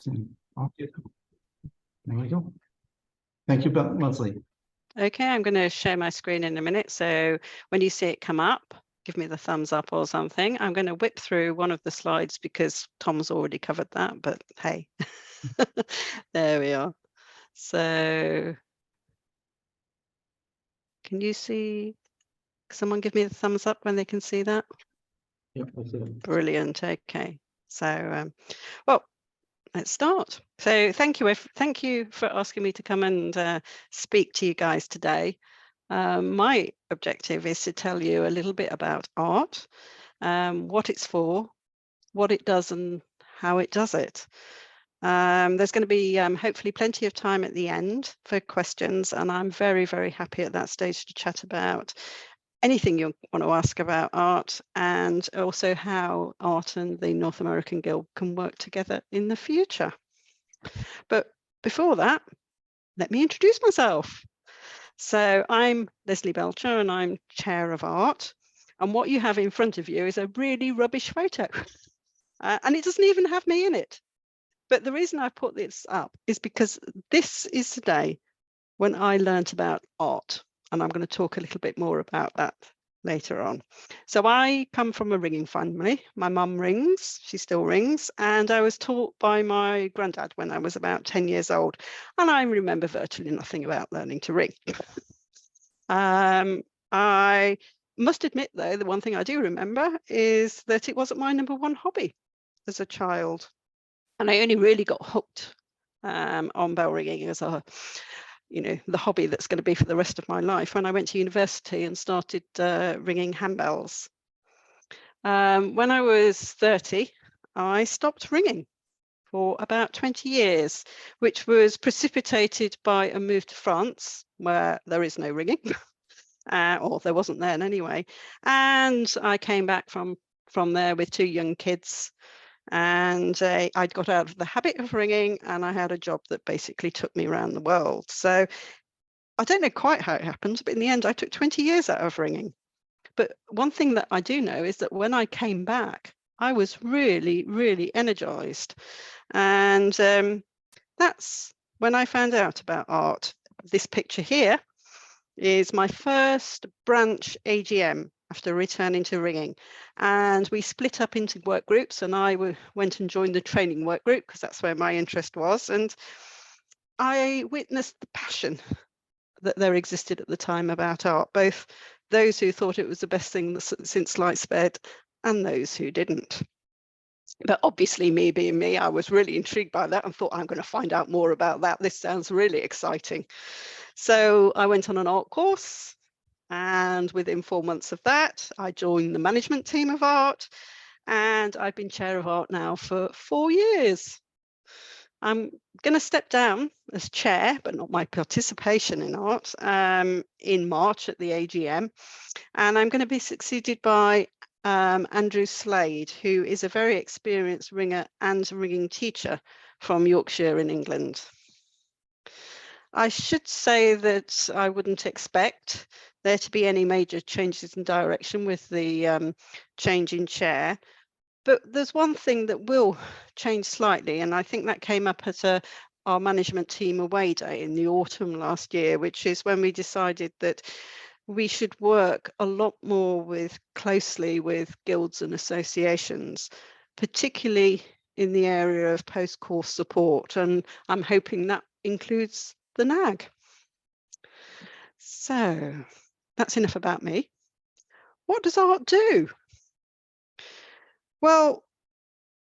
Okay. There we go. Thank you, Lesley. Okay, I'm going to share my screen in a minute. So when you see it come up, give me the thumbs up or something. I'm going to whip through one of the slides because Tom's already covered that, but hey, there we are. So can you see? Someone give me the thumbs up when they can see that? Yep, I see it. Brilliant. Okay. So, well, let's start. So thank you for asking me to come and speak to you guys today. My objective is to tell you a little bit about art, what it's for, what it does and how it does it. There's going to be hopefully plenty of time at the end for questions, and I'm very, very happy at that stage to chat about anything you want to ask about art, and also how art and the North American Guild can work together in the future. But before that, let me introduce myself. So I'm Lesley Belcher and I'm Chair of Art. And what you have in front of you is a really rubbish photo. And it doesn't even have me in it. But the reason I put this up is because this is the day when I learnt about art. And I'm going to talk a little bit more about that later on. So I come from a ringing family. My mum rings, she still rings, and I was taught by my granddad when I was about 10 years old. And I remember virtually nothing about learning to ring. I must admit, though, the one thing I do remember is that it wasn't my #1 hobby as a child. And I only really got hooked on bell ringing as a the hobby that's going to be for the rest of my life when I went to university and started ringing handbells. When I was 30, I stopped ringing for about 20 years, which was precipitated by a move to France where there is no ringing, or there wasn't then anyway. And I came back from there with 2 young kids. And I'd got out of the habit of ringing, and I had a job that basically took me around the world. So I don't know quite how it happened, but in the end, I took 20 years out of ringing. But one thing that I do know is that when I came back, I was really, really energized. And that's when I found out about art. This picture here is my first branch AGM after returning to ringing, and we split up into work groups, and I went and joined the training work group because that's where my interest was, and I witnessed the passion that there existed at the time about art, both those who thought it was the best thing since sliced bread and those who didn't. But obviously, me being me, I was really intrigued by that and thought, I'm going to find out more about that. This sounds really exciting. So I went on an art course, and within 4 months of that, I joined the management team of art, and I've been chair of art now for 4 years. I'm going to step down as chair, but not my participation in art, in March at the AGM. And I'm going to be succeeded by Andrew Slade, who is a very experienced ringer and ringing teacher from Yorkshire in England. I should say that I wouldn't expect there to be any major changes in direction with the change in chair. But there's one thing that will change slightly, and I think that came up at our management team away day in the autumn last year, which is when we decided that we should work a lot more closely with guilds and associations, particularly in the area of post-course support. And I'm hoping that includes the NAG. So that's enough about me. What does art do? Well,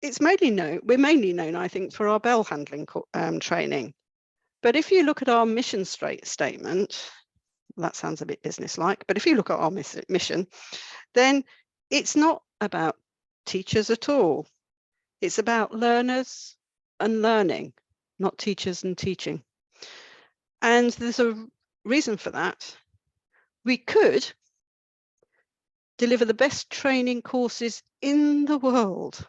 we're mainly known, I think, for our bell handling training. But if you look at our mission statement, that sounds a bit businesslike, but if you look at our mission, then it's not about teachers at all. It's about learners and learning, not teachers and teaching. And there's a reason for that. We could deliver the best training courses in the world,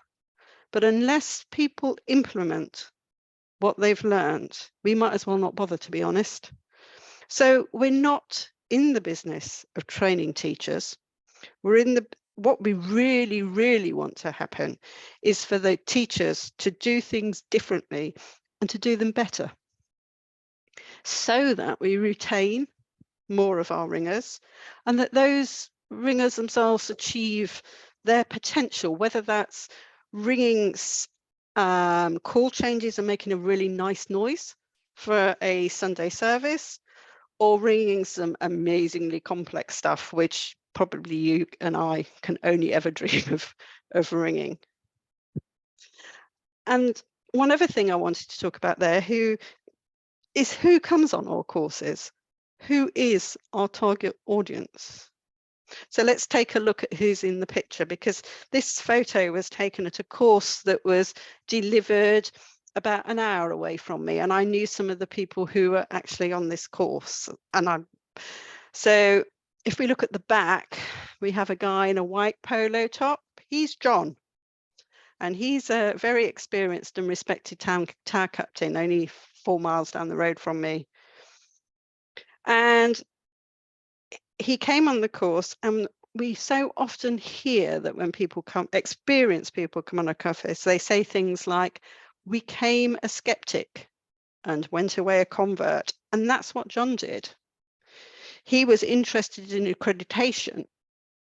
but unless people implement what they've learned, we might as well not bother, to be honest. So we're not in the business of training teachers. We're in the what we really, really want to happen is for the teachers to do things differently and to do them better, so that we retain more of our ringers and that those ringers themselves achieve their potential, whether that's ringing call changes and making a really nice noise for a Sunday service, or ringing some amazingly complex stuff, which probably you and I can only ever dream of ringing. And one other thing I wanted to talk about there, who comes on our courses? Who is our target audience? So let's take a look at who's in the picture, because this photo was taken at a course that was delivered about an hour away from me, and I knew some of the people who were actually on this course. So if we look at the back, we have a guy in a white polo top. He's John, and he's a very experienced and respected tower captain, only 4 miles down the road from me. And he came on the course, and we so often hear that when people come, experienced people come on a course, they say things like, we came a skeptic and went away a convert. And that's what John did. He was interested in accreditation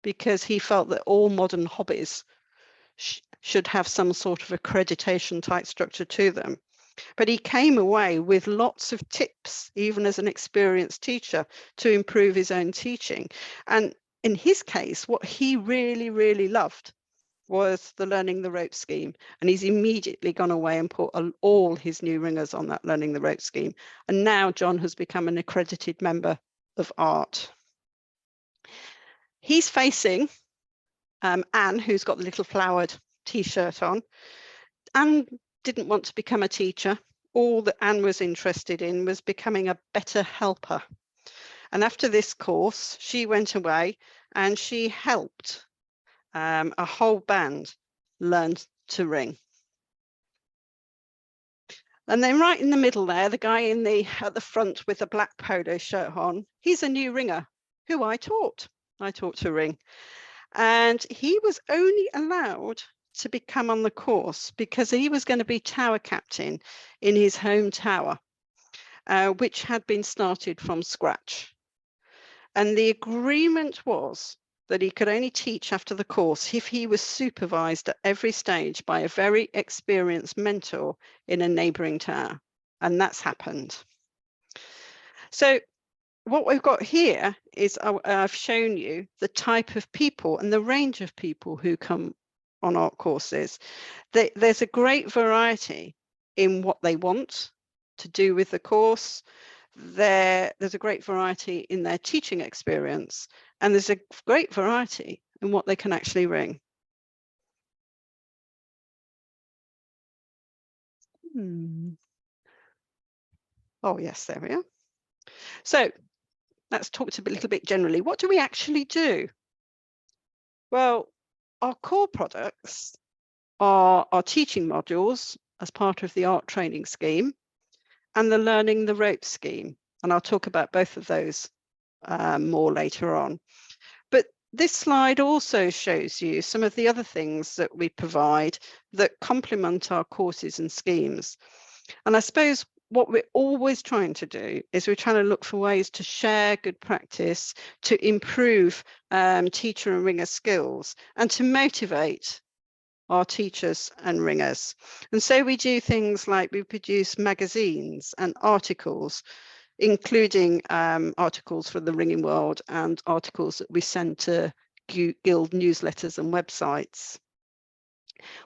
because he felt that all modern hobbies should have some sort of accreditation type structure to them. But he came away with lots of tips, even as an experienced teacher, to improve his own teaching. And in his case, what he really, really loved was the Learning the Ropes scheme. And he's immediately gone away and put all his new ringers on that Learning the Ropes scheme. And now John has become an accredited member of ART. He's facing Anne, who's got the little flowered t-shirt on. Anne didn't want to become a teacher. All that Anne was interested in was becoming a better helper. And after this course, she went away and she helped a whole band learn to ring. And then right in the middle there, the guy at the front with the black polo shirt on, he's a new ringer who I taught to ring. And he was only allowed to become on the course because he was going to be tower captain in his home tower, which had been started from scratch. And the agreement was that he could only teach after the course if he was supervised at every stage by a very experienced mentor in a neighbouring tower. And that's happened. So what we've got here is I've shown you the type of people and the range of people who come on art courses. There's a great variety in what they want to do with the course. There's a great variety in their teaching experience, and there's a great variety in what they can actually ring. Oh yes, there we are. So let's talk a little bit generally. What do we actually do? Well, our core products are our teaching modules as part of the art training scheme and the Learning the Ropes scheme. And I'll talk about both of those more later on. But this slide also shows you some of the other things that we provide that complement our courses and schemes. And I suppose what we're always trying to do is we're trying to look for ways to share good practice, to improve teacher and ringer skills, and to motivate our teachers and ringers. And so we do things like we produce magazines and articles, including articles from the ringing world and articles that we send to guild newsletters and websites.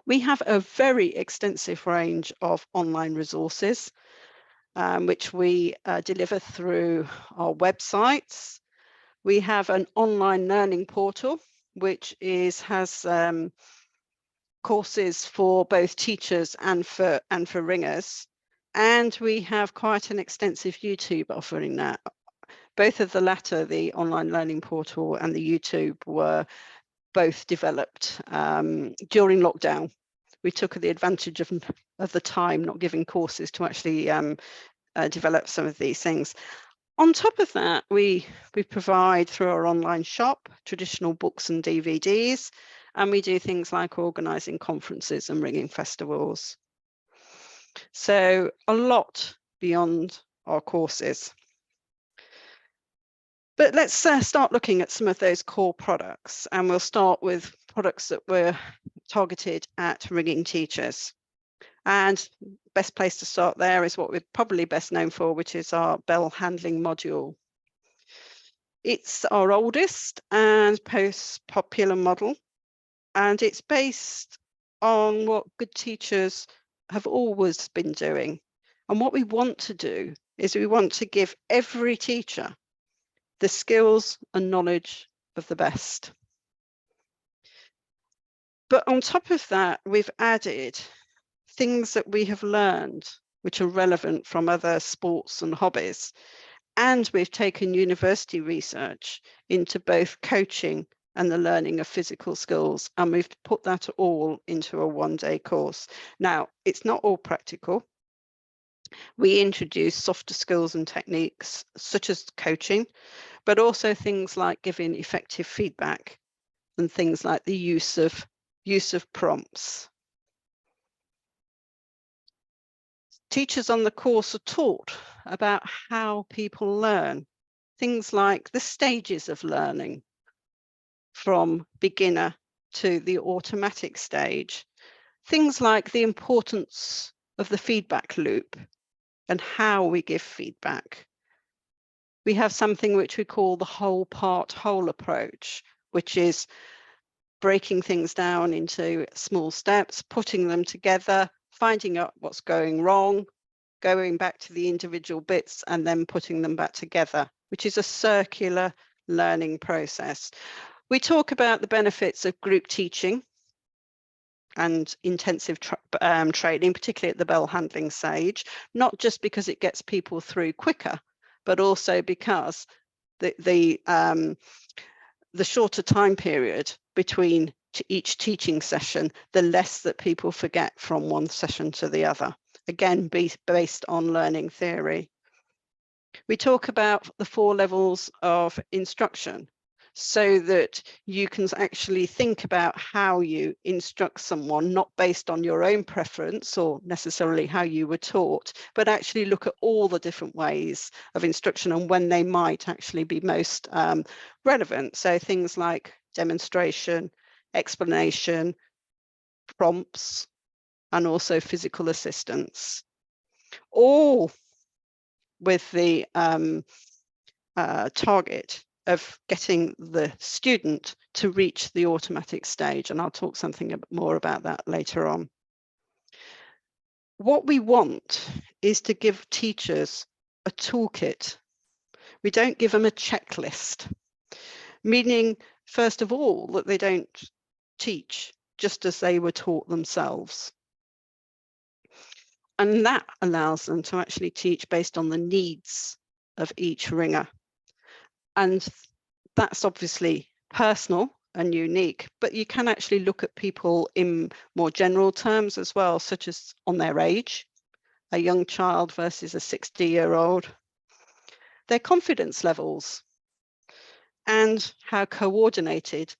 We have a very extensive range of online resources, which we deliver through our websites. We have an online learning portal, which has courses for both teachers and for ringers. And we have quite an extensive YouTube offering now. Both of the latter, the online learning portal and the YouTube, were both developed during lockdown. We took the advantage of the time not giving courses to actually develop some of these things. On top of that, we provide through our online shop traditional books and DVDs, and we do things like organising conferences and ringing festivals. So a lot beyond our courses. But let's start looking at some of those core products, and we'll start with products that were targeted at ringing teachers. And best place to start there is what we're probably best known for, which is our bell handling module. It's our oldest and most popular model, and it's based on what good teachers have always been doing. And what we want to do is we want to give every teacher the skills and knowledge of the best. But on top of that, we've added things that we have learned which are relevant from other sports and hobbies. And we've taken university research into both coaching and the learning of physical skills, and we've put that all into a one-day course. Now, it's not all practical. We introduce softer skills and techniques such as coaching, but also things like giving effective feedback and things like the use of prompts. Teachers on the course are taught about how people learn, things like the stages of learning from beginner to the automatic stage, things like the importance of the feedback loop and how we give feedback. We have something which we call the whole part whole approach, which is breaking things down into small steps, putting them together, finding out what's going wrong, going back to the individual bits and then putting them back together, which is a circular learning process. We talk about the benefits of group teaching and intensive training, particularly at the bell handling stage, not just because it gets people through quicker, but also because the shorter time period between each teaching session, the less that people forget from one session to the other. Again, based on learning theory. We talk about the 4 levels of instruction so that you can actually think about how you instruct someone, not based on your own preference or necessarily how you were taught, but actually look at all the different ways of instruction and when they might actually be most relevant. So things like demonstration, explanation, prompts, and also physical assistance, all with the target of getting the student to reach the automatic stage. And I'll talk something more about that later on. What we want is to give teachers a toolkit. We don't give them a checklist, meaning, first of all, that they don't teach just as they were taught themselves. And that allows them to actually teach based on the needs of each ringer. And that's obviously personal and unique, but you can actually look at people in more general terms as well, such as on their age, a young child versus a 60-year-old, their confidence levels, and how coordinated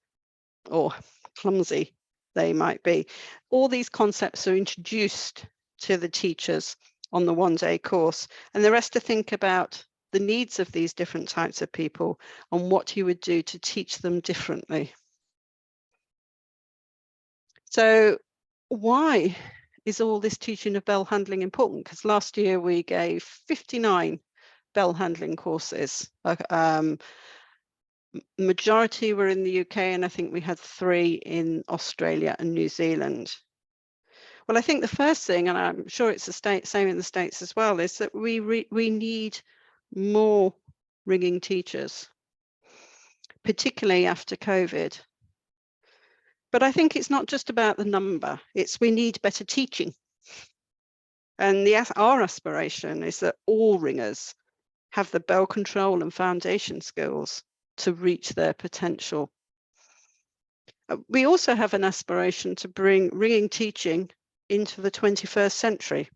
or clumsy they might be. All these concepts are introduced to the teachers on the one-day course, and the rest to think about the needs of these different types of people and what you would do to teach them differently. So why is all this teaching of bell handling important? Because last year we gave 59 bell handling courses. Majority were in the UK, and I think we had 3 in Australia and New Zealand. Well, I think the first thing, and I'm sure it's the same in the States as well, is that we need more ringing teachers, particularly after COVID. But I think it's not just about the number, it's we need better teaching. And our aspiration is that all ringers have the bell control and foundation skills to reach their potential. We also have an aspiration to bring ringing teaching into the 21st century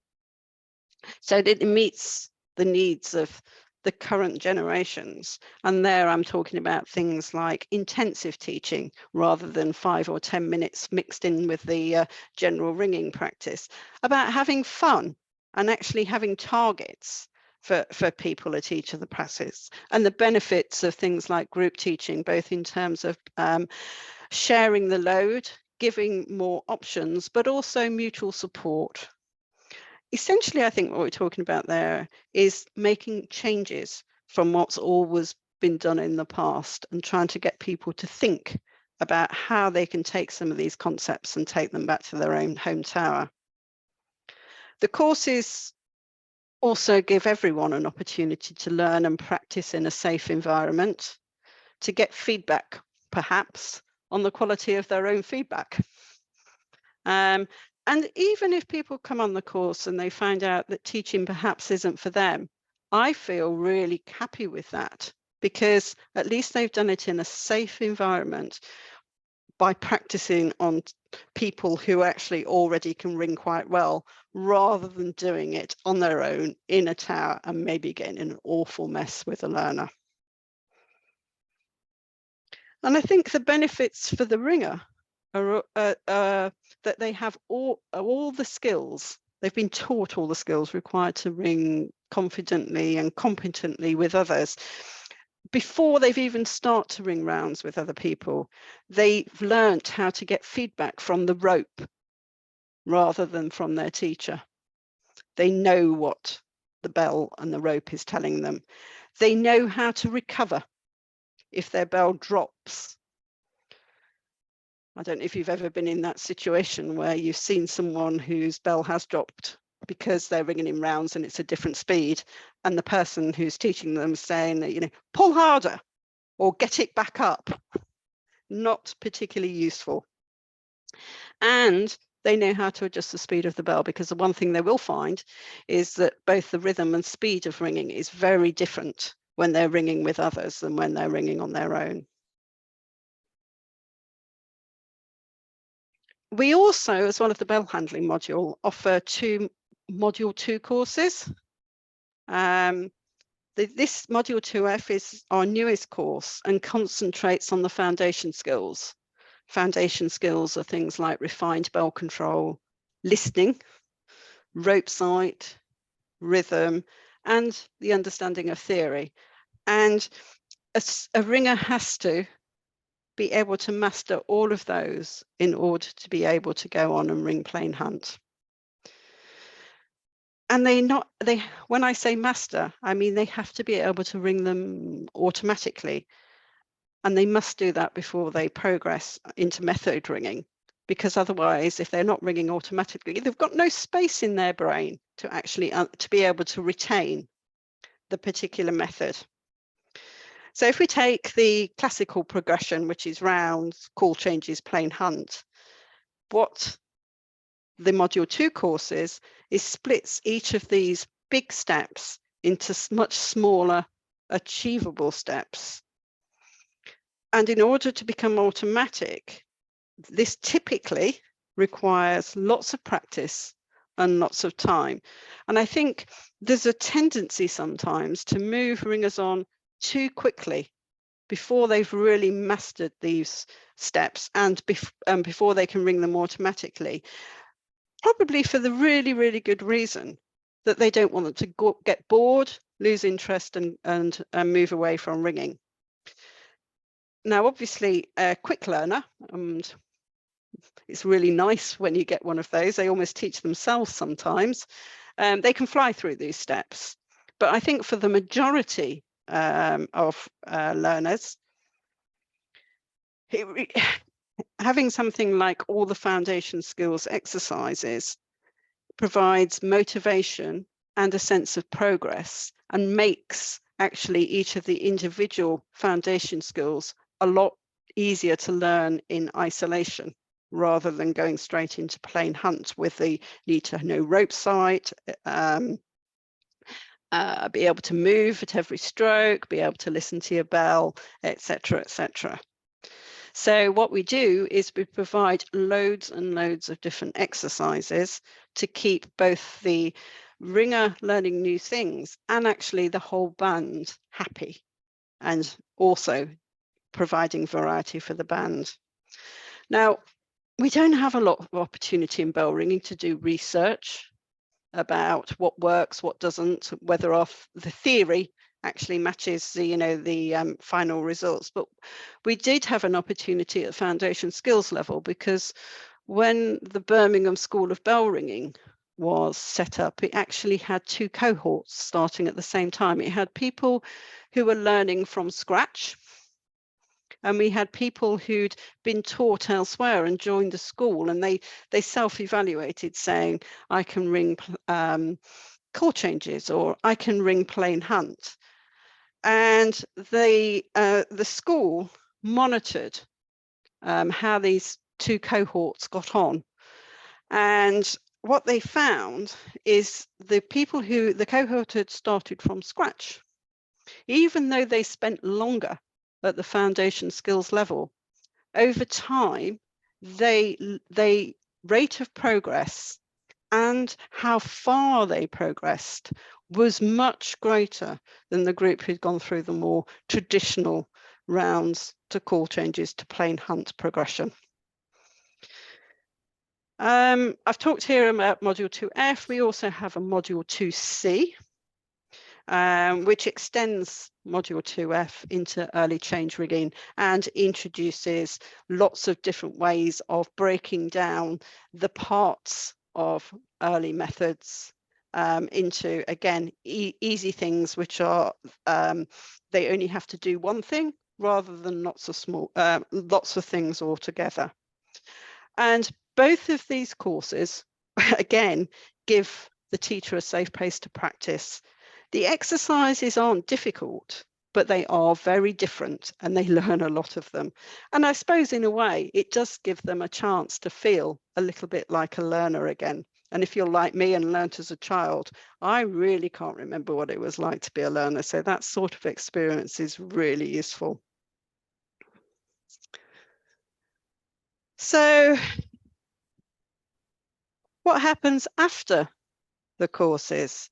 so that it meets the needs of the current generations. And there I'm talking about things like intensive teaching rather than 5 or 10 minutes mixed in with the general ringing practice, about having fun and actually having targets for people at each of the practices, and the benefits of things like group teaching, both in terms of sharing the load, giving more options, but also mutual support. Essentially, I think what we're talking about there is making changes from what's always been done in the past and trying to get people to think about how they can take some of these concepts and take them back to their own home tower. The courses also give everyone an opportunity to learn and practice in a safe environment, to get feedback, perhaps, on the quality of their own feedback. And even if people come on the course and they find out that teaching perhaps isn't for them, I feel really happy with that, because at least they've done it in a safe environment by practicing on people who actually already can ring quite well, rather than doing it on their own in a tower and maybe getting in an awful mess with a learner. And I think the benefits for the ringer are that they have all the skills. They've been taught all the skills required to ring confidently and competently with others. Before they've even started to ring rounds with other people, they've learnt how to get feedback from the rope rather than from their teacher. They know what the bell and the rope is telling them. They know how to recover if their bell drops. I don't know if you've ever been in that situation where you've seen someone whose bell has dropped because they're ringing in rounds and it's a different speed, and the person who's teaching them saying that, you know, pull harder or get it back up. Not particularly useful. And they know how to adjust the speed of the bell, because the one thing they will find is that both the rhythm and speed of ringing is very different when they're ringing with others than when they're ringing on their own. We also, as one of the bell handling module, offer module 2 courses. This module 2F is our newest course and concentrates on the foundation skills. Foundation skills are things like refined bell control, listening, rope sight, rhythm, and the understanding of theory. And a ringer has to be able to master all of those in order to be able to go on and ring plain hunt. And when I say master, I mean they have to be able to ring them automatically. And they must do that before they progress into method ringing, because otherwise, if they're not ringing automatically, they've got no space in their brain to actually to be able to retain the particular method. So if we take the classical progression, which is rounds, call changes, plain hunt, what the module 2 courses is splits each of these big steps into much smaller achievable steps. And in order to become automatic, this typically requires lots of practice and lots of time. And I think there's a tendency sometimes to move ringers on too quickly before they've really mastered these steps and before they can ring them automatically, probably for the really, really good reason that they don't want them to get bored, lose interest, and move away from ringing. Now, obviously, a quick learner, and it's really nice when you get one of those, they almost teach themselves sometimes, they can fly through these steps. But I think for the majority of learners, having something like all the foundation skills exercises provides motivation and a sense of progress, and makes actually each of the individual foundation skills a lot easier to learn in isolation, rather than going straight into plain hunt with the need to know rope sight, be able to move at every stroke, be able to listen to your bell, etc., etc. So what we do is we provide loads and loads of different exercises to keep both the ringer learning new things, and actually the whole band happy, and also providing variety for the band. Now, we don't have a lot of opportunity in bell ringing to do research about what works, what doesn't, whether the theory actually matches the final results. But we did have an opportunity at foundation skills level, because when the Birmingham School of Bell Ringing was set up, it actually had 2 cohorts starting at the same time. It had people who were learning from scratch, and we had people who'd been taught elsewhere and joined the school, and they self-evaluated, saying, I can ring call changes, or I can ring plain hunt. And the school monitored how these 2 cohorts got on. And what they found is the cohort had started from scratch, even though they spent longer at the foundation skills level, over time, they rate of progress and how far they progressed was much greater than the group who'd gone through the more traditional rounds to call changes to plain hunt progression. I've talked here about module 2F. We also have a module 2C, which extends module 2F into early change ringing and introduces lots of different ways of breaking down the parts of early methods into, again, easy things, which are they only have to do one thing rather than lots of things all together. And both of these courses, again, give the teacher a safe place to practice. The exercises aren't difficult, but they are very different, and they learn a lot of them. And I suppose in a way, it does give them a chance to feel a little bit like a learner again. And if you're like me and learnt as a child, I really can't remember what it was like to be a learner. So that sort of experience is really useful. So what happens after the courses?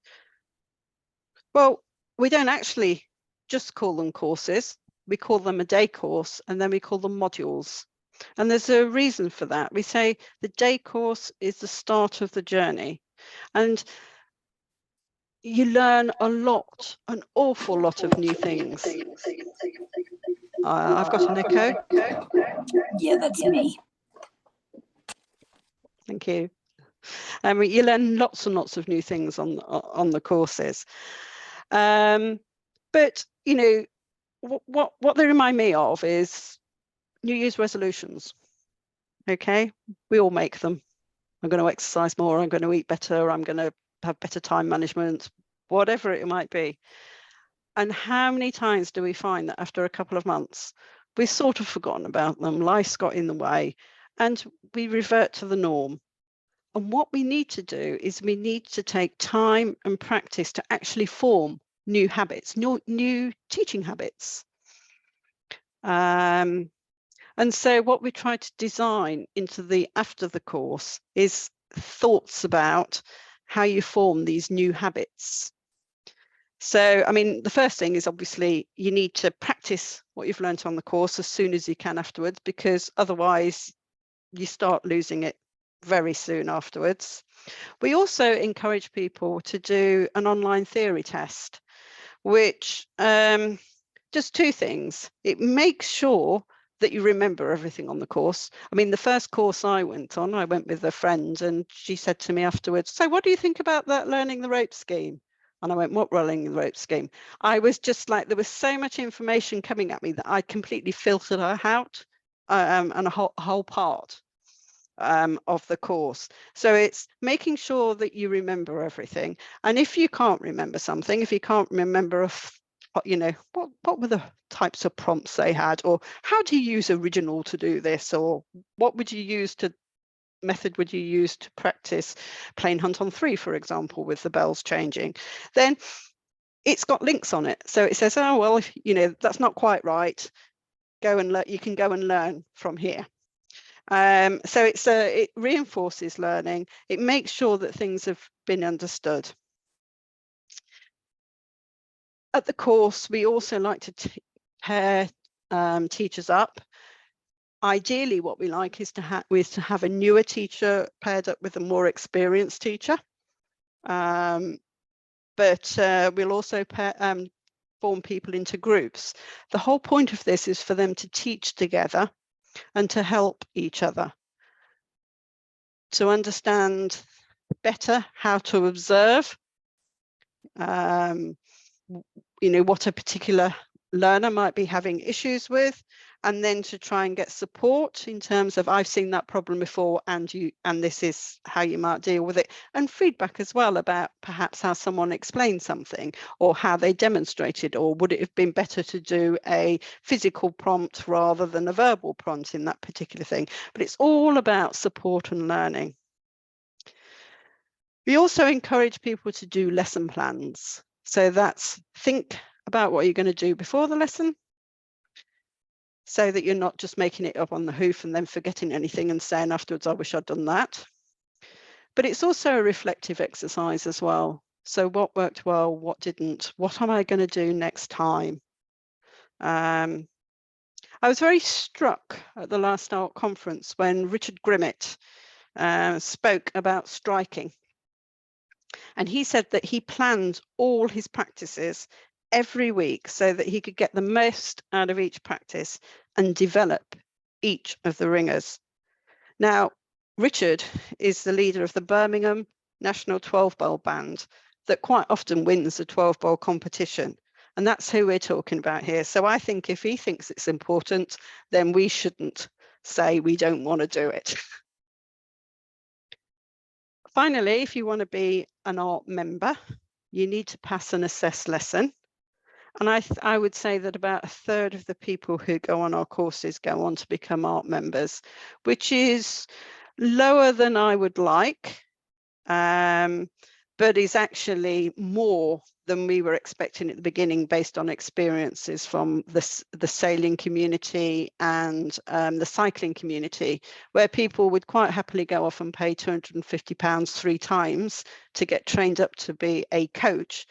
Well, we don't actually just call them courses. We call them a day course, and then we call them modules. And there's a reason for that. We say the day course is the start of the journey. And you learn a lot, an awful lot of new things. I've got an echo. Yeah, that's me. Thank you. You learn lots and lots of new things on the courses. But, you know, what they remind me of is New Year's resolutions. Okay, we all make them. I'm going to exercise more, I'm going to eat better, I'm going to have better time management, whatever it might be. And how many times do we find that after a couple of months, we've sort of forgotten about them, life's got in the way, and we revert to the norm? And what we need to do is we need to take time and practice to actually form new habits, new teaching habits. And so what we try to design into after the course is thoughts about how you form these new habits. So, I mean, the first thing is obviously you need to practice what you've learned on the course as soon as you can afterwards, because otherwise you start losing it very soon afterwards. We also encourage people to do an online theory test, which does 2 things. It makes sure that you remember everything on the course. I mean, the first course I went on, I went with a friend, and she said to me afterwards, so what do you think about that learning the rope scheme? And I went, what learning the rope scheme? I was just like, there was so much information coming at me that I completely filtered out and a whole part of the course. So it's making sure that you remember everything. And if you can't remember something, if you can't remember you know, what were the types of prompts they had, or how do you use original to do this, or what would you use method would you use to practice plain hunt on 3, for example, with the bells changing, then it's got links on it. So it says, oh, well, if, you know, that's not quite right, go and you can go and learn from here. So it reinforces learning. It makes sure that things have been understood. At the course, we also like to pair teachers up. Ideally, what we like is to have a newer teacher paired up with a more experienced teacher. But we'll also form people into groups. The whole point of this is for them to teach together and to help each other, to understand better how to observe, what a particular learner might be having issues with, and then to try and get support in terms of, I've seen that problem before, and this is how you might deal with it, and feedback as well about perhaps how someone explained something or how they demonstrated, or would it have been better to do a physical prompt rather than a verbal prompt in that particular thing. But it's all about support and learning. We also encourage people to do lesson plans. So that's think about what you're going to do before the lesson, so that you're not just making it up on the hoof and then forgetting anything and saying afterwards, I wish I'd done that. But it's also a reflective exercise as well. So what worked well, what didn't? What am I going to do next time? I was very struck at the last ART conference when Richard Grimmett spoke about striking. And he said that he planned all his practices every week so that he could get the most out of each practice and develop each of the ringers. Now, Richard is the leader of the Birmingham National 12-Bowl Band that quite often wins the 12-bowl competition. And that's who we're talking about here. So I think if he thinks it's important, then we shouldn't say we don't want to do it. Finally, if you want to be an ART member, you need to pass an assessed lesson. And I would say that about a third of the people who go on our courses go on to become ART members, which is lower than I would like, but is actually more than we were expecting at the beginning based on experiences from the sailing community and the cycling community, where people would quite happily go off and pay £250 3 times to get trained up to be a coach.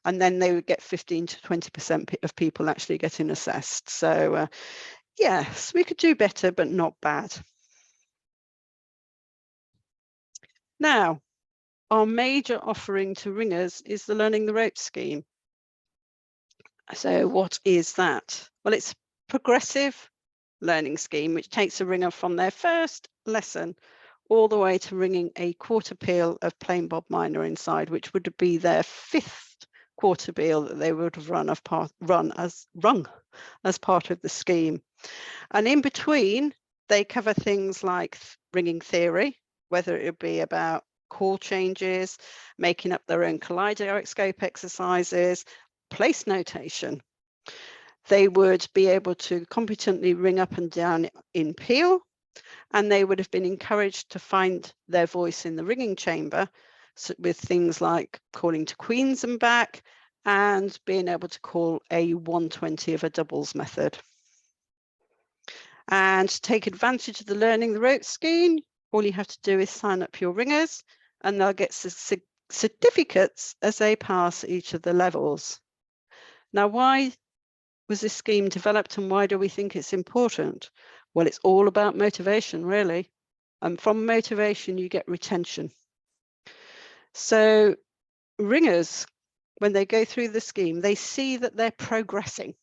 And then they would get 15 to 20% of people actually getting assessed. So yes, we could do better, but not bad. Now, our major offering to ringers is the Learning the Ropes scheme. So what is that? Well, it's a progressive learning scheme, which takes a ringer from their first lesson all the way to ringing a quarter peal of plain bob minor inside, which would be their 5th quarter peal that they would have rung as part of the scheme. And in between, they cover things like ringing theory, whether it would be about call changes, making up their own kaleidoscope exercises, place notation. They would be able to competently ring up and down in peal, and they would have been encouraged to find their voice in the ringing chamber, so with things like calling to queens and back, and being able to call a 120 of a doubles method. And to take advantage of the Learning the Ropes scheme, all you have to do is sign up your ringers, and they'll get certificates as they pass each of the levels. Now, why was this scheme developed, and why do we think it's important? Well, it's all about motivation, really. And from motivation, you get retention. So ringers, when they go through the scheme, they see that they're progressing.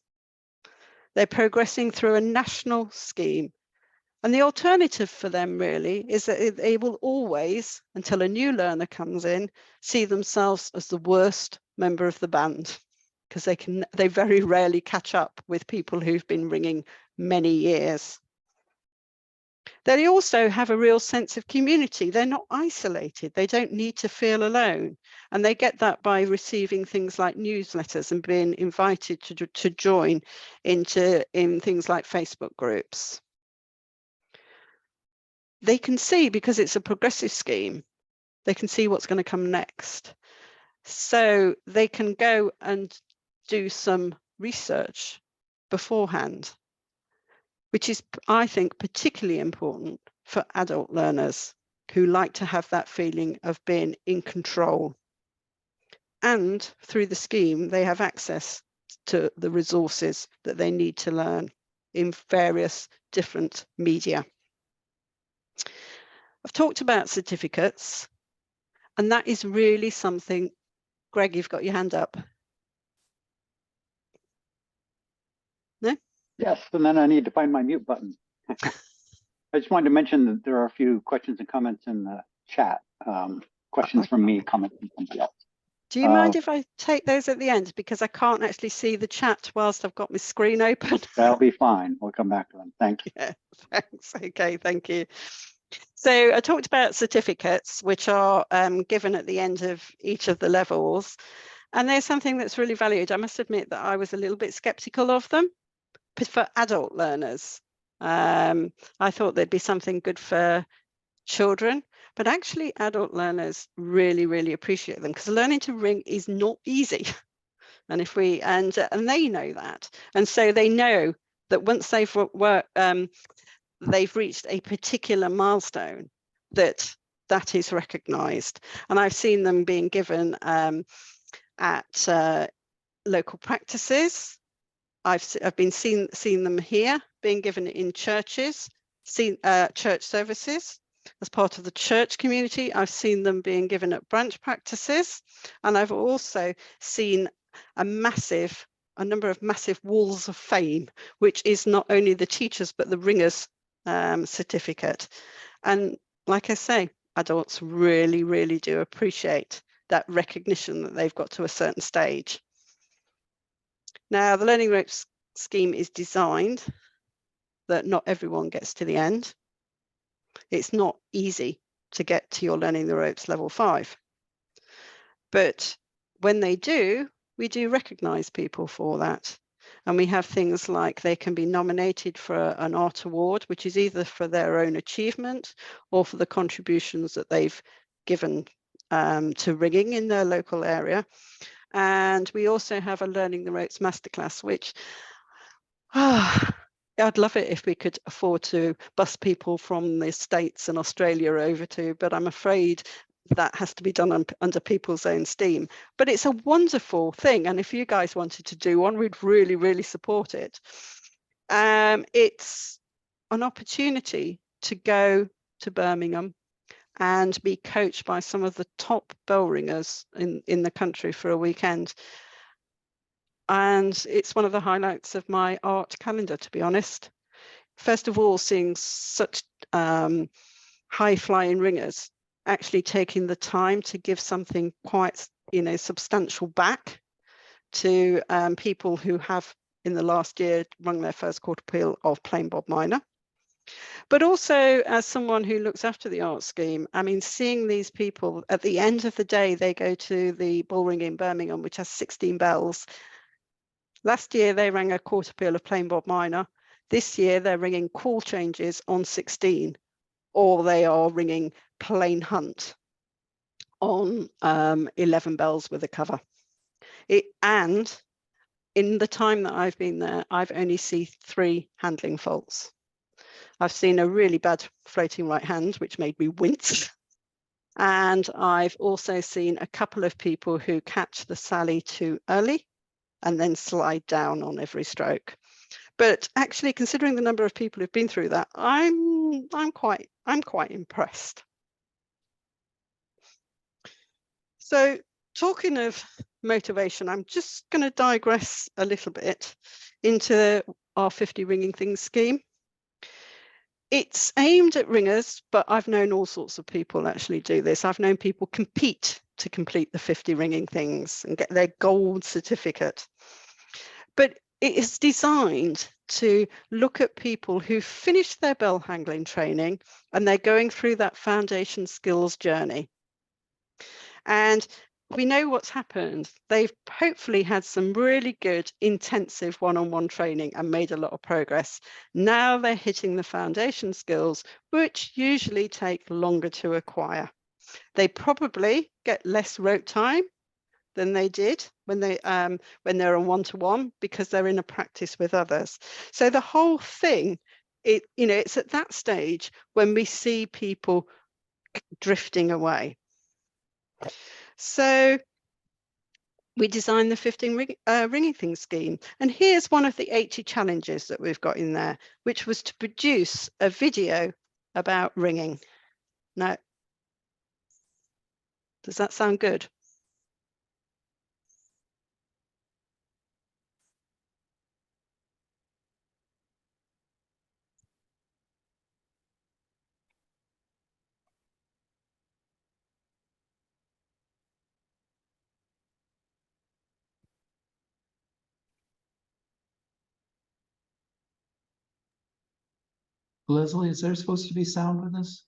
They're progressing through a national scheme. And the alternative for them really is that they will always, until a new learner comes in, see themselves as the worst member of the band, because they very rarely catch up with people who've been ringing many years. They also have a real sense of community. They're not isolated. They don't need to feel alone. And they get that by receiving things like newsletters and being invited to join in things like Facebook groups. They can see, because it's a progressive scheme, they can see what's going to come next. So they can go and do some research beforehand, which is, I think, particularly important for adult learners who like to have that feeling of being in control. And through the scheme, they have access to the resources that they need to learn in various different media. I've talked about certificates, and that is really something. Greg, you've got your hand up. No? Yes, and then I need to find my mute button. I just wanted to mention that there are a few questions and comments in the chat. Questions from me, comments from somebody else. Do you mind if I take those at the end? Because I can't actually see the chat whilst I've got my screen open. That'll be fine. We'll come back to them. Thank you. Yeah, thanks. Okay, thank you. So I talked about certificates, which are given at the end of each of the levels. And they're something that's really valued. I must admit that I was a little bit skeptical of them, but for adult learners. I thought there'd be something good for children, but actually adult learners really, really appreciate them, because learning to ring is not easy. And if we and they know that, and so they know that once they've they've reached a particular milestone, that is recognized. And I've seen them being given at local practices. I've been seen them here being given in churches, church services as part of the church community. I've seen them being given at branch practices, and I've also seen a number of massive walls of fame, which is not only the teachers but the ringers certificate. And like I say, adults really, really do appreciate that recognition that they've got to a certain stage. Now, the Learning Ropes scheme is designed that not everyone gets to the end. It's not easy to get to your Learning the Ropes level 5. But when they do, we do recognise people for that. And we have things like they can be nominated for an art award, which is either for their own achievement or for the contributions that they've given to ringing in their local area. And we also have a Learning the Ropes masterclass, which I'd love it if we could afford to bus people from the States and Australia over to, but I'm afraid that has to be done under people's own steam. But it's a wonderful thing. And if you guys wanted to do one, we'd really, really support it. It's an opportunity to go to Birmingham and be coached by some of the top bell ringers in the country for a weekend. And it's one of the highlights of my art calendar, to be honest. First of all, seeing such high-flying ringers actually taking the time to give something quite, substantial back to people who have, in the last year, rung their first quarter peal of plain Bob minor. But also, as someone who looks after the art scheme, I mean, seeing these people at the end of the day, they go to the bull ring in Birmingham, which has 16 bells. Last year, they rang a quarter peal of plain Bob minor. This year, they're ringing call changes on 16, or they are ringing plain hunt on 11 bells with a cover. And in the time that I've been there, I've only seen 3 handling faults. I've seen a really bad floating right hand, which made me wince. And I've also seen a couple of people who catch the sally too early and then slide down on every stroke. But actually, considering the number of people who've been through that, I'm quite impressed. So talking of motivation, I'm just going to digress a little bit into our 50 ringing things scheme. It's aimed at ringers, but I've known all sorts of people actually do this. I've known people compete to complete the 50 ringing things and get their gold certificate. But it is designed to look at people who finished their bell handling training and they're going through that foundation skills journey. And we know what's happened. They've hopefully had some really good intensive one-on-one training and made a lot of progress. Now they're hitting the foundation skills, which usually take longer to acquire. They probably get less rote time than they did when they're on one-to-one, because they're in a practice with others. So the whole thing, it's at that stage when we see people drifting away. So we designed the 15 ringing things scheme. And here's one of the 80 challenges that we've got in there, which was to produce a video about ringing. Now, does that sound good? Leslie, is there supposed to be sound with this?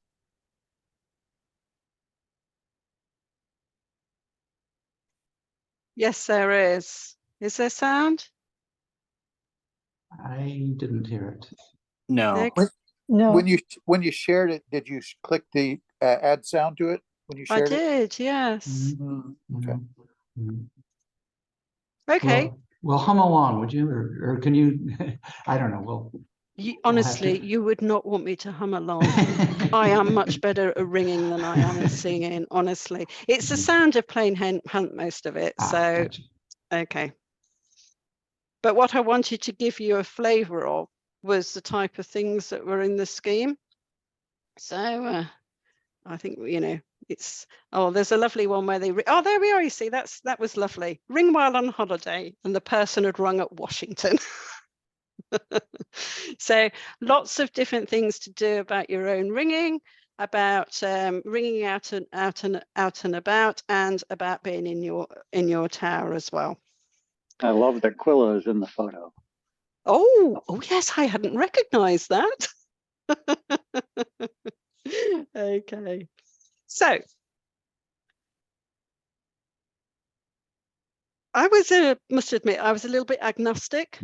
Yes, there is. Is there sound? I didn't hear it. No. Okay. No. When you shared it, did you click the add sound to it when you I shared it? did, yes. Okay. Mhm. Okay. Well, hum along, would you? Or can you? I don't know. Well, Honestly, you would not want me to hum along. I am much better at ringing than I am at singing, honestly. It's the sound of plain hunt, most of it. So, gotcha. okay. But what I wanted to give you a flavour of was the type of things that were in the scheme. So I think, you know, it's, oh, there's a lovely one where they, oh, there we are, you see, that was lovely. Ring while on holiday, and the person had rung at Washington. So lots of different things to do about your own ringing, about ringing out and about, and about being in your tower as well. I love that Quilla is in the photo. Oh yes, I hadn't recognized that. Okay, so I must admit, I was a little bit agnostic.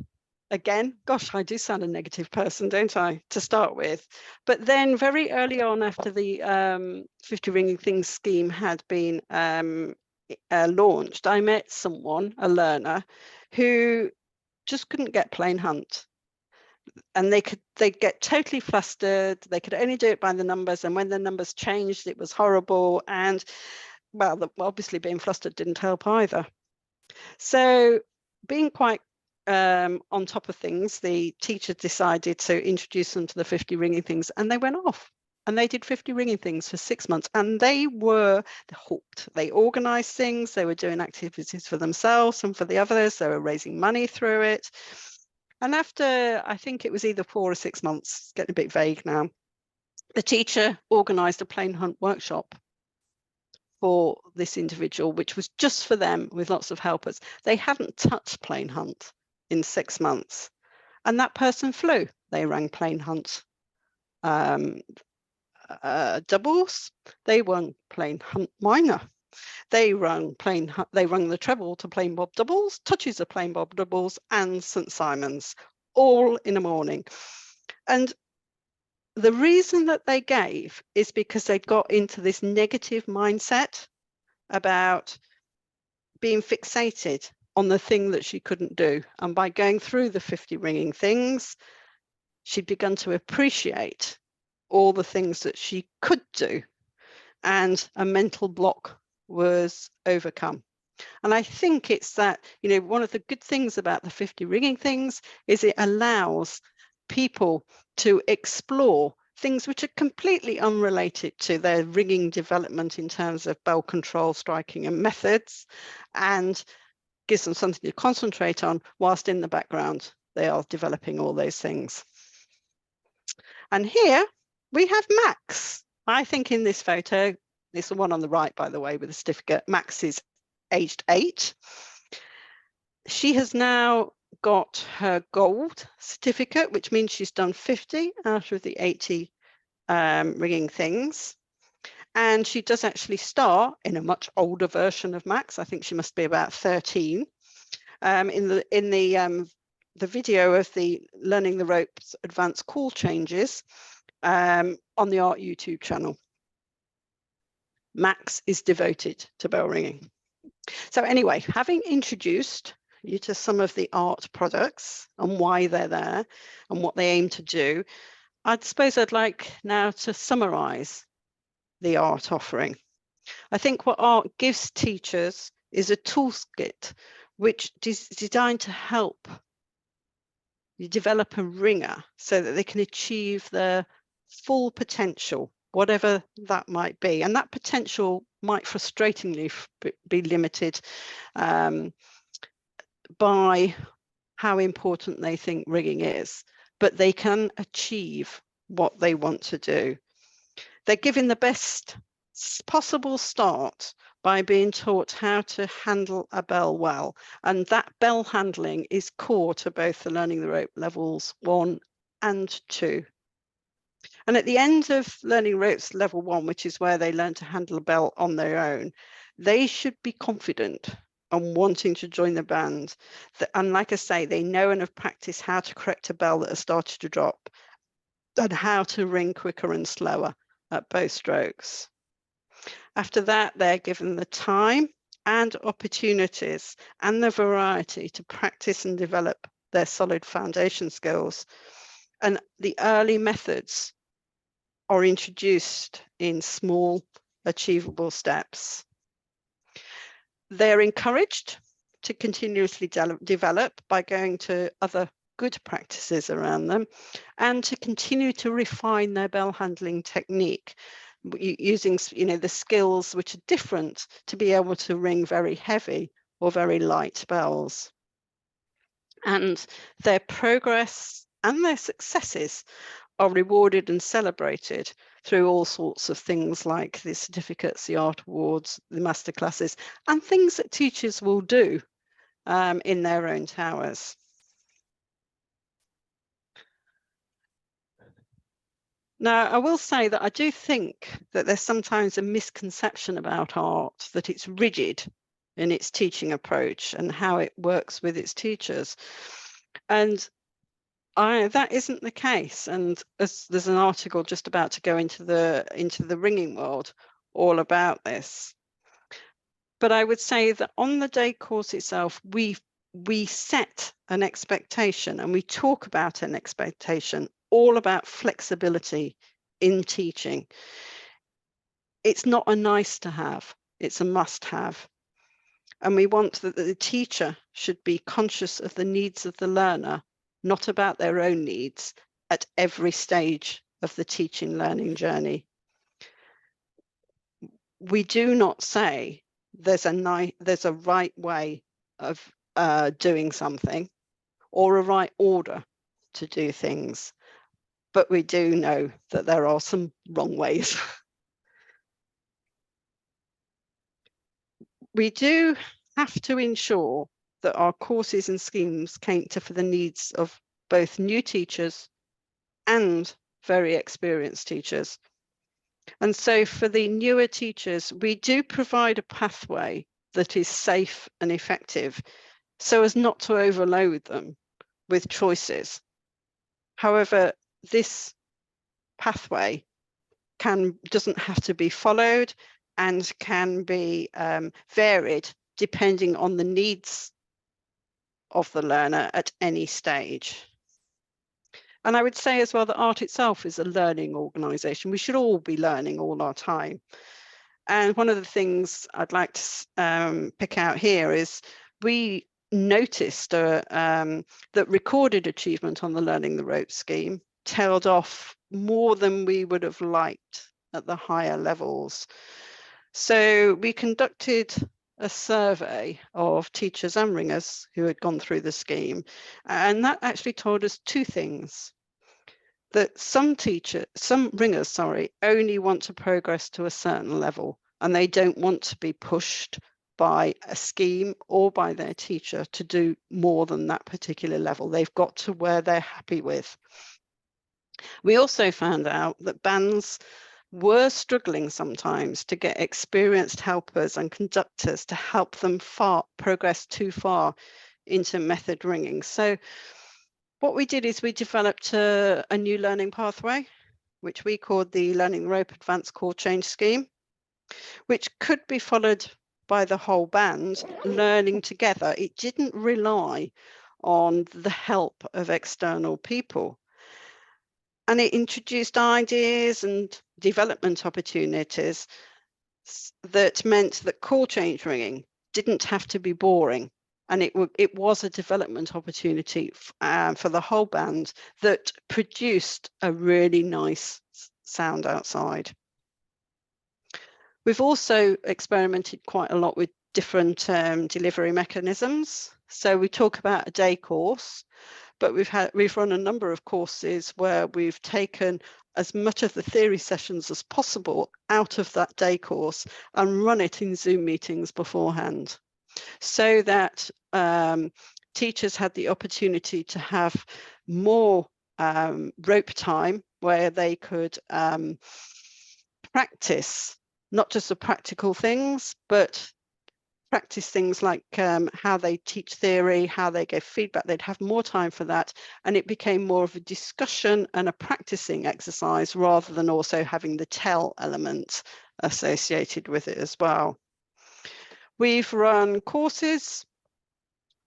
Again, gosh, I do sound a negative person, don't I, to start with? But then very early on, after the 50 Ringing Things scheme had been launched, I met someone, a learner, who just couldn't get plain hunt. And they'd get totally flustered. They could only do it by the numbers. And when the numbers changed, it was horrible. And well, obviously being flustered didn't help either. So being quite on top of things, the teacher decided to introduce them to the 50 Ringing Things, and they went off and they did 50 Ringing Things for 6 months, and they were hooked. They organized things, they were doing activities for themselves and for the others, they were raising money through it. And after, I think it was either 4 or 6 months, it's getting a bit vague now, the teacher organized a plain hunt workshop for this individual, which was just for them with lots of helpers. They hadn't touched plain hunt in 6 months, and that person flew. They rang plain hunt doubles. They rang plain hunt minor. They rang the treble to plain bob doubles, touches of plain bob doubles, and St. Simon's, all in the morning. And the reason that they gave is because they got into this negative mindset about being fixated on the thing that she couldn't do. And by going through the 50 Ringing Things, she'd begun to appreciate all the things that she could do, and a mental block was overcome. And I think it's that, you know, one of the good things about the 50 Ringing Things is it allows people to explore things which are completely unrelated to their ringing development in terms of bell control, striking and methods, and gives them something to concentrate on whilst in the background they are developing all those things. And here we have Max. I think in this photo, this is the one on the right, by the way, with the certificate. Max is aged 8. She has now got her gold certificate, which means she's done 50 out of the 80 ringing things. And she does actually star in a much older version of Max. I think she must be about 13. In the video of the Learning the Ropes Advanced Call Changes on the Art YouTube channel. Max is devoted to bell ringing. So anyway, having introduced you to some of the art products and why they're there and what they aim to do, I suppose I'd like now to summarize the art offering. I think what art gives teachers is a toolkit which is designed to help you develop a ringer so that they can achieve their full potential, whatever that might be. And that potential might frustratingly be limited by how important they think rigging is, but they can achieve what they want to do. They're given the best possible start by being taught how to handle a bell well. And that bell handling is core to both the learning the rope levels 1 and 2. And at the end of learning ropes level 1, which is where they learn to handle a bell on their own, they should be confident and wanting to join the band. And like I say, they know and have practiced how to correct a bell that has started to drop and how to ring quicker and slower at both strokes. After that, they're given the time and opportunities and the variety to practice and develop their solid foundation skills. And the early methods are introduced in small, achievable steps. They're encouraged to continuously develop by going to other good practices around them and to continue to refine their bell handling technique, using the skills which are different to be able to ring very heavy or very light bells. And their progress and their successes are rewarded and celebrated through all sorts of things like the certificates, the art awards, the masterclasses, and things that teachers will do in their own towers. Now, I will say that I do think that there's sometimes a misconception about art, that it's rigid in its teaching approach and how it works with its teachers. And that isn't the case. And there's an article just about to go into the ringing world all about this. But I would say that on the day course itself, we set an expectation and we talk about an expectation all about flexibility in teaching. It's not a nice to have, it's a must have. And we want that the teacher should be conscious of the needs of the learner, not about their own needs at every stage of the teaching learning journey. We do not say there's a right way of doing something or a right order to do things, but we do know that there are some wrong ways. We do have to ensure that our courses and schemes cater for the needs of both new teachers and very experienced teachers. And so for the newer teachers, we do provide a pathway that is safe and effective so as not to overload them with choices. However, this pathway doesn't have to be followed and can be varied depending on the needs of the learner at any stage. And I would say as well that art itself is a learning organisation. We should all be learning all our time. And one of the things I'd like to pick out here is we noticed that recorded achievement on the Learning the Ropes scheme tailed off more than we would have liked at the higher levels. So we conducted a survey of teachers and ringers who had gone through the scheme, and that actually told us two things. That some ringers, only want to progress to a certain level, and they don't want to be pushed by a scheme or by their teacher to do more than that particular level. They've got to where they're happy with. We also found out that bands were struggling sometimes to get experienced helpers and conductors to help them progress too far into method ringing. So what we did is we developed a new learning pathway, which we called the Learning the Rope Advanced Core Change Scheme, which could be followed by the whole band learning together. It didn't rely on the help of external people. And it introduced ideas and development opportunities that meant that core change ringing didn't have to be boring. And it was a development opportunity for the whole band that produced a really nice sound outside. We've also experimented quite a lot with different delivery mechanisms. So we talk about a day course, but we've run a number of courses where we've taken as much of the theory sessions as possible out of that day course and run it in Zoom meetings beforehand, so that teachers had the opportunity to have more rope time where they could practice not just the practical things, but practice things like how they teach theory, how they give feedback. They'd have more time for that, and it became more of a discussion and a practicing exercise rather than also having the tell element associated with it as well. We've run courses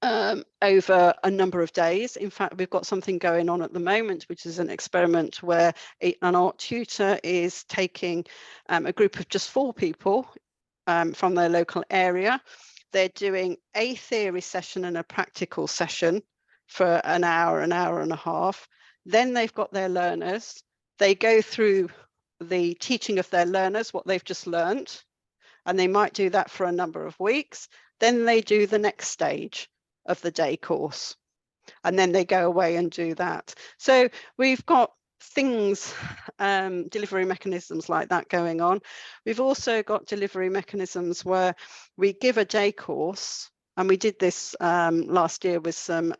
over a number of days. In fact, we've got something going on at the moment, which is an experiment where an art tutor is taking a group of just 4 people from their local area. They're doing a theory session and a practical session for an hour and a half. Then they've got their learners. They go through the teaching of their learners, what they've just learned, and they might do that for a number of weeks. Then they do the next stage of the day course, and then they go away and do that. So we've got things, delivery mechanisms like that going on. We've also got delivery mechanisms where we give a day course, and we did this last year with some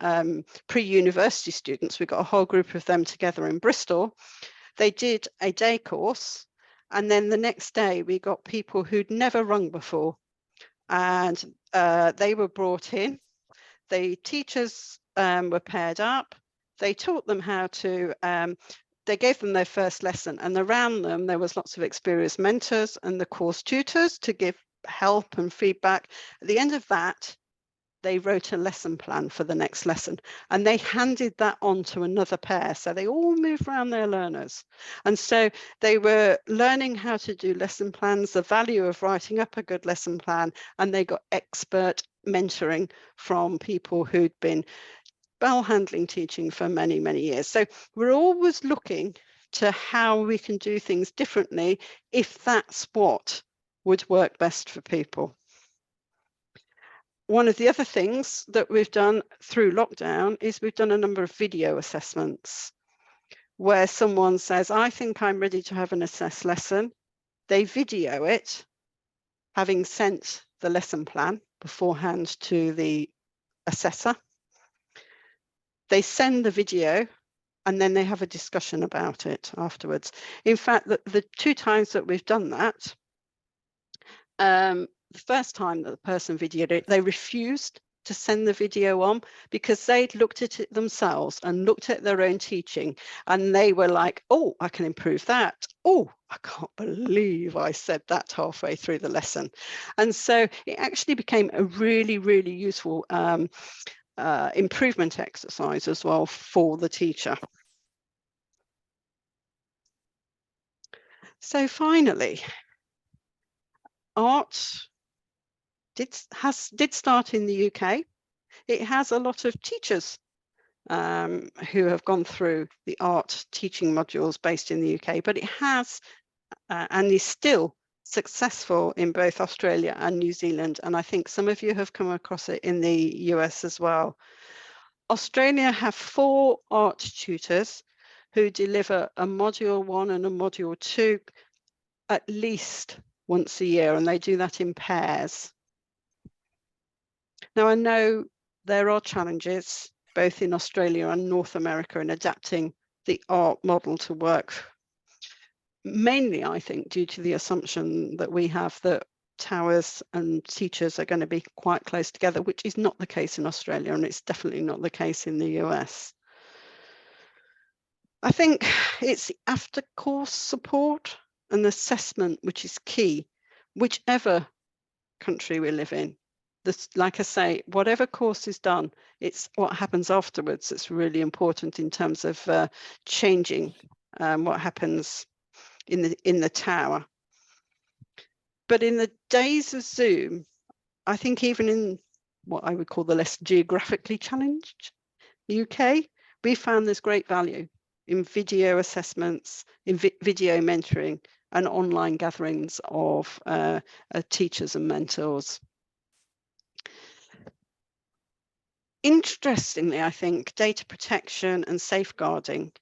pre-university students. We got a whole group of them together in Bristol. They did a day course, and then the next day we got people who'd never rung before, and they were brought in. The teachers were paired up. They taught them how to, they gave them their first lesson, and around them there was lots of experienced mentors and the course tutors to give help and feedback. At the end of that, they wrote a lesson plan for the next lesson, and they handed that on to another pair. So they all moved around their learners. And so they were learning how to do lesson plans, the value of writing up a good lesson plan, and they got expert mentoring from people who'd been bell handling teaching for many, many years. So we're always looking to how we can do things differently if that's what would work best for people. One of the other things that we've done through lockdown is we've done a number of video assessments where someone says, I think I'm ready to have an assessed lesson. They video it, having sent the lesson plan beforehand to the assessor. They send the video, and then they have a discussion about it afterwards. In fact, the 2 times that we've done that, the first time that the person videoed it, they refused to send the video on because they'd looked at it themselves and looked at their own teaching, and they were like, oh, I can improve that. Oh, I can't believe I said that halfway through the lesson. And so it actually became a really, really useful improvement exercise as well for the teacher. So finally, art did start in the UK. It has a lot of teachers who have gone through the art teaching modules based in the UK, but it has and is still successful in both Australia and New Zealand. And I think some of you have come across it in the US as well. Australia have 4 art tutors who deliver a module 1 and a module 2 at least once a year, and they do that in pairs. Now, I know there are challenges both in Australia and North America in adapting the art model to work, mainly, I think, due to the assumption that we have that towers and teachers are going to be quite close together, which is not the case in Australia, and it's definitely not the case in the US. I think it's the after course support and assessment which is key, whichever country we live in. This, like I say, whatever course is done, it's what happens afterwards that's really important in terms of changing what happens in the tower. But in the days of Zoom, I think even in what I would call the less geographically challenged UK, we found there's great value in video assessments, in video mentoring, and online gatherings of teachers and mentors. Interestingly, I think data protection and safeguarding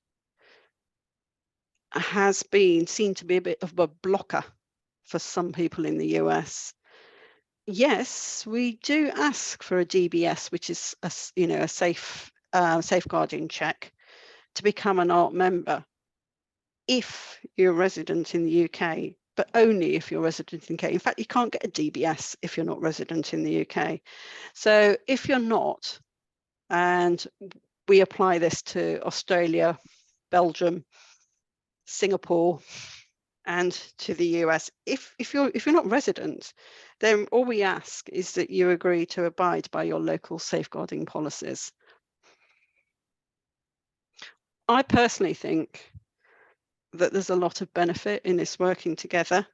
has been seen to be a bit of a blocker for some people in the US. Yes, we do ask for a DBS, which is a safeguarding check to become an ART member if you're a resident in the UK, but only if you're resident in the UK. In fact, you can't get a DBS if you're not resident in the UK. So if you're not, and we apply this to Australia, Belgium, Singapore, and to the US. If you're not resident, then all we ask is that you agree to abide by your local safeguarding policies. I personally think that there's a lot of benefit in this working together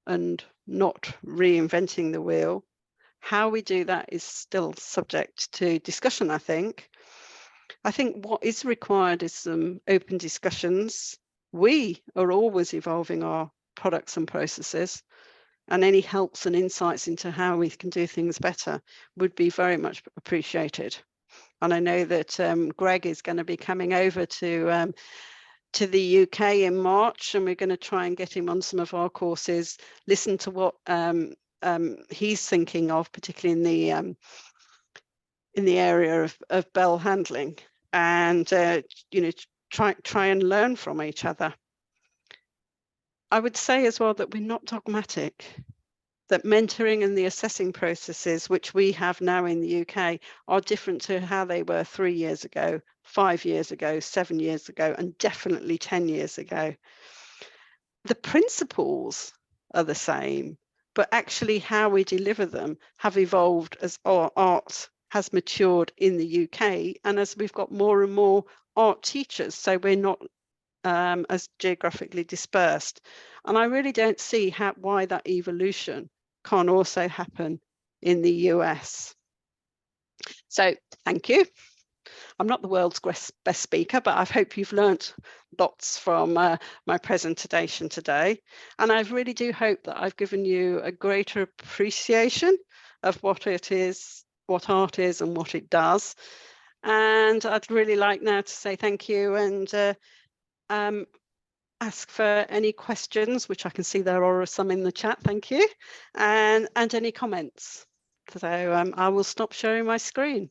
and not reinventing the wheel. How we do that is still subject to discussion, I think. I think what is required is some open discussions. We are always evolving our products and processes, and any helps and insights into how we can do things better would be very much appreciated. And I know that Greg is going to be coming over to the UK in March, and we're going to try and get him on some of our courses, listen to what he's thinking of, particularly in the area of bell handling, and try and learn from each other. I would say as well that we're not dogmatic, that mentoring and the assessing processes which we have now in the UK are different to how they were 3 years ago, 5 years ago, 7 years ago, and definitely 10 years ago. The principles are the same, but actually how we deliver them have evolved as our art has matured in the UK, and as we've got more and more art teachers, so we're not as geographically dispersed. And I really don't see why that evolution can't also happen in the US. So thank you. I'm not the world's best speaker, but I hope you've learnt lots from my presentation today. And I really do hope that I've given you a greater appreciation of what it is, what art is and what it does. And I'd really like now to say thank you and ask for any questions, which I can see there are some in the chat, thank you, and any comments. So I will stop sharing my screen.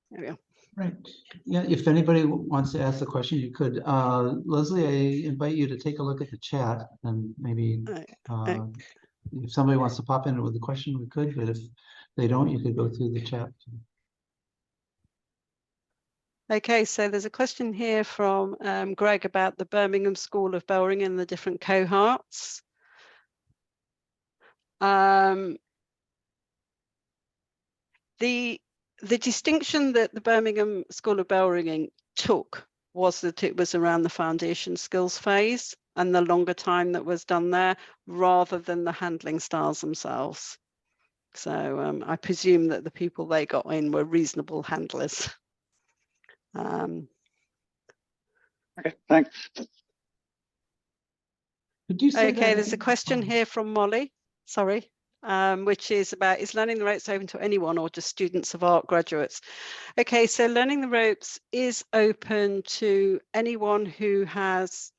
There we go. Right. Yeah, if anybody wants to ask a question, you could. Lesley, I invite you to take a look at the chat and maybe if somebody wants to pop in with a question, we could, but if they don't, you could go through the chat. Okay, so there's a question here from Greg about the Birmingham School of Bell Ringing and the different cohorts. The distinction that the Birmingham School of Bell Ringing took was that it was around the foundation skills phase and the longer time that was done there rather than the handling styles themselves. So I presume that the people they got in were reasonable handlers. Okay, thanks. Could you say Okay, that there's a again? question here from Molly, sorry, which is about, is learning the ropes open to anyone or just students of art graduates? Okay, so learning the ropes is open to anyone who has,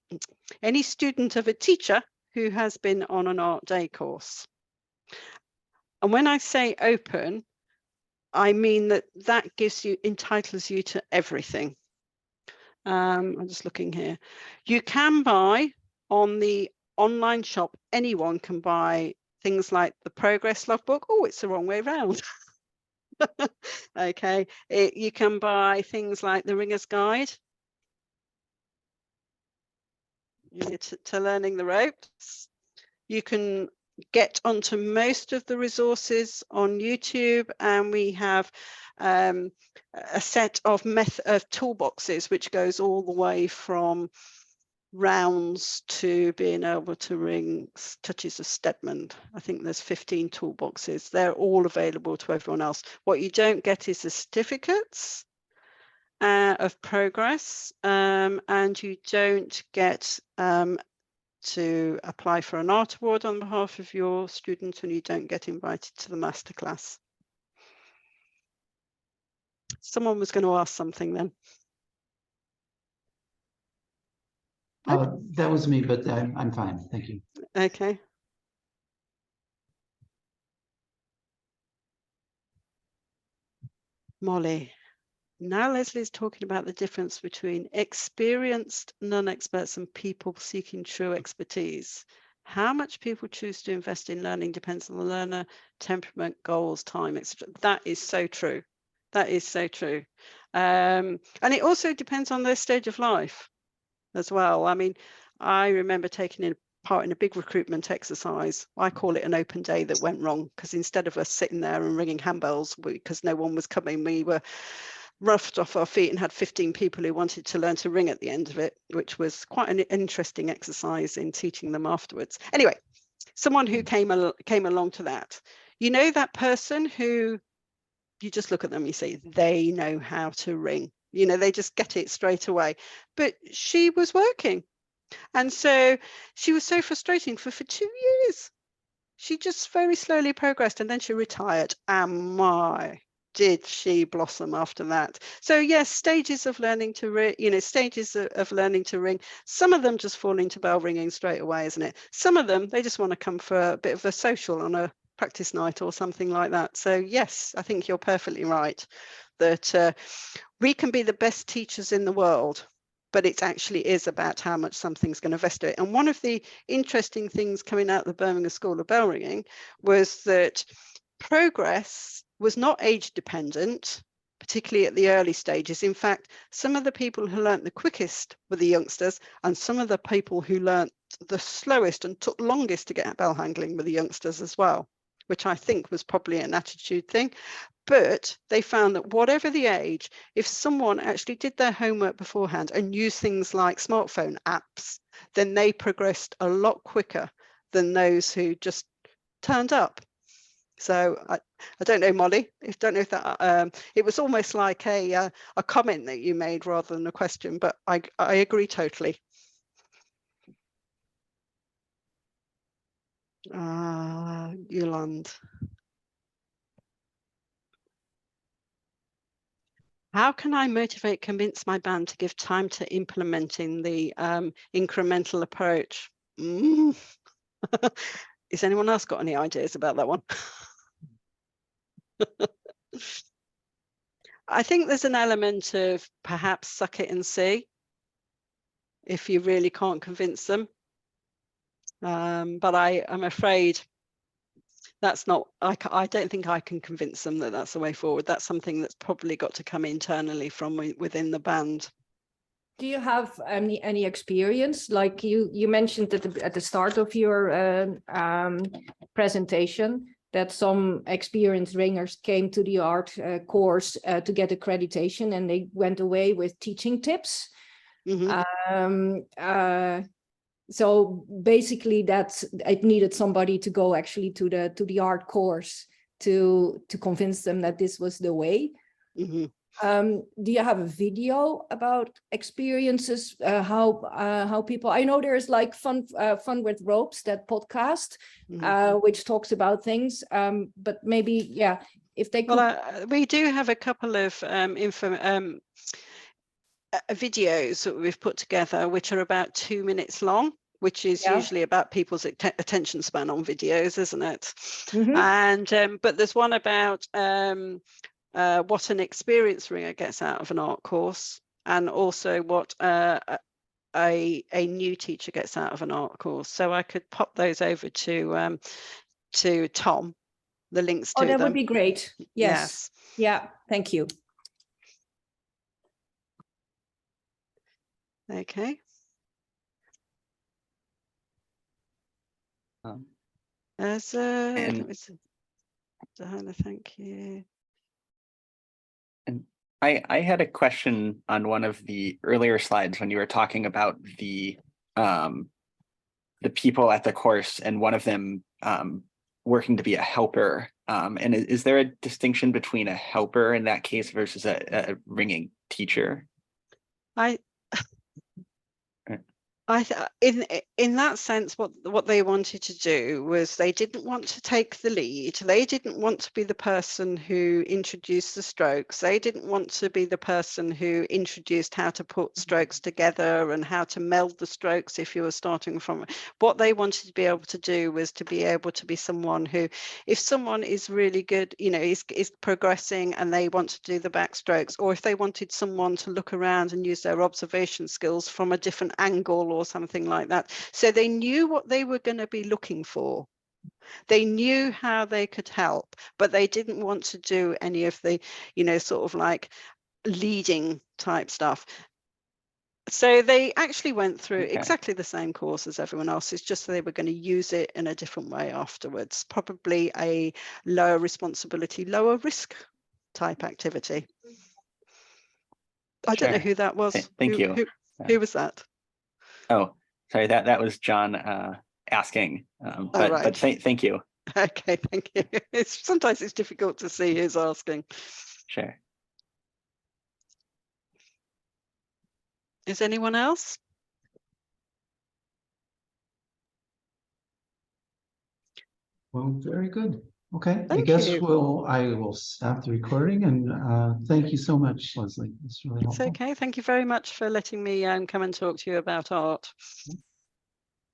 any student of a teacher who has been on an art day course. And when I say open, I mean that gives you, entitles you to everything. I'm just looking here. You can buy on the online shop, anyone can buy things like the progress logbook. Oh, it's the wrong way around. Okay, you can buy things like the Ringer's Guide to learning the ropes. You can get onto most of the resources on YouTube, and we have a set of toolboxes which goes all the way from rounds to being able to ring touches of Stedman. I think there's 15 toolboxes. They're all available to everyone else. What you don't get is the certificates of progress, and you don't get to apply for an art award on behalf of your students, and you don't get invited to the masterclass. Someone was going to ask something then. That was me, but I'm fine. Thank you. Okay. Molly. Now Lesley's talking about the difference between experienced non-experts and people seeking true expertise. How much people choose to invest in learning depends on the learner, temperament, goals, time, etc. That is so true. That is so true. And it also depends on their stage of life as well. I mean, I remember taking part in a big recruitment exercise. I call it an open day that went wrong, because instead of us sitting there and ringing handbells because no one was coming, we were roughed off our feet and had 15 people who wanted to learn to ring at the end of it, which was quite an interesting exercise in teaching them afterwards. Anyway, someone who came along to that, you know, that person who you just look at them, you say, they know how to ring. You know, they just get it straight away. But she was working. And so she was so frustrating for 2 years. She just very slowly progressed, and then she retired. And my, did she blossom after that. So yes, stages of learning to ring, you know, stages of learning to ring. Some of them just fall into bell ringing straight away, isn't it? Some of them, they just want to come for a bit of a social on a practice night or something like that. So yes, I think you're perfectly right that we can be the best teachers in the world, but it actually is about how much something's going to invest in it. And one of the interesting things coming out of the Birmingham School of Bell Ringing was that progress was not age dependent, particularly at the early stages. In fact, some of the people who learnt the quickest were the youngsters, and some of the people who learnt the slowest and took longest to get bell handling were the youngsters as well, which I think was probably an attitude thing. But they found that whatever the age, if someone actually did their homework beforehand and used things like smartphone apps, then they progressed a lot quicker than those who just turned up. So I don't know, Molly, don't know if that it was almost like a comment that you made rather than a question, but I agree totally. Yolande. How can I convince my band to give time to implementing the incremental approach? Has anyone else got any ideas about that one? I think there's an element of perhaps suck it and see if you really can't convince them. But I'm afraid that's not, I don't think I can convince them that that's the way forward. That's something that's probably got to come internally from within the band. Do you have any experience? Like you mentioned at the start of your presentation that some experienced ringers came to the art course to get accreditation, and they went away with teaching tips. Mm-hmm. So basically, it needed somebody to go actually to the art course to convince them that this was the way. Mm-hmm. Do you have a video about experiences? How people? I know there's like fun with ropes, that podcast, mm-hmm. Which talks about things. But maybe, yeah, if they could. Well, we do have a couple of videos that we've put together, which are about 2 minutes long, which is usually about people's attention span on videos, isn't it? Mm-hmm. And but there's one about what an experienced ringer gets out of an art course, and also what a new teacher gets out of an art course. So I could pop those over to Tom, the links to them. Oh, that would be great. Yes. Yeah, thank you. Okay. Thank you. And I had a question on one of the earlier slides when you were talking about the the people at the course, and one of them working to be a helper. And is there a distinction between a helper in that case versus a ringing teacher? In that sense, what they wanted to do was they didn't want to take the lead. They didn't want to be the person who introduced the strokes. They didn't want to be the person who introduced how to put strokes together and how to meld the strokes if you were starting from. What they wanted to be able to do was to be able to be someone who, if someone is really good, is progressing and they want to do the backstrokes, or if they wanted someone to look around and use their observation skills from a different angle or something like that. So they knew what they were going to be looking for. They knew how they could help, but they didn't want to do any of the, sort of like leading type stuff. So they actually went through exactly the same course as everyone else. It's just that they were going to use it in a different way afterwards. Probably a lower responsibility, lower risk type activity. I don't know who that was. Thank you. Who was that? Oh, sorry, that was John asking, but thank you. Okay, thank you. Sometimes it's difficult to see who's asking. Sure. Is anyone else? Well, very good. Okay, I Thank guess you. I will stop the recording, and thank you so much, Lesley. It's really helpful. It's okay. Thank you very much for letting me come and talk to you about art.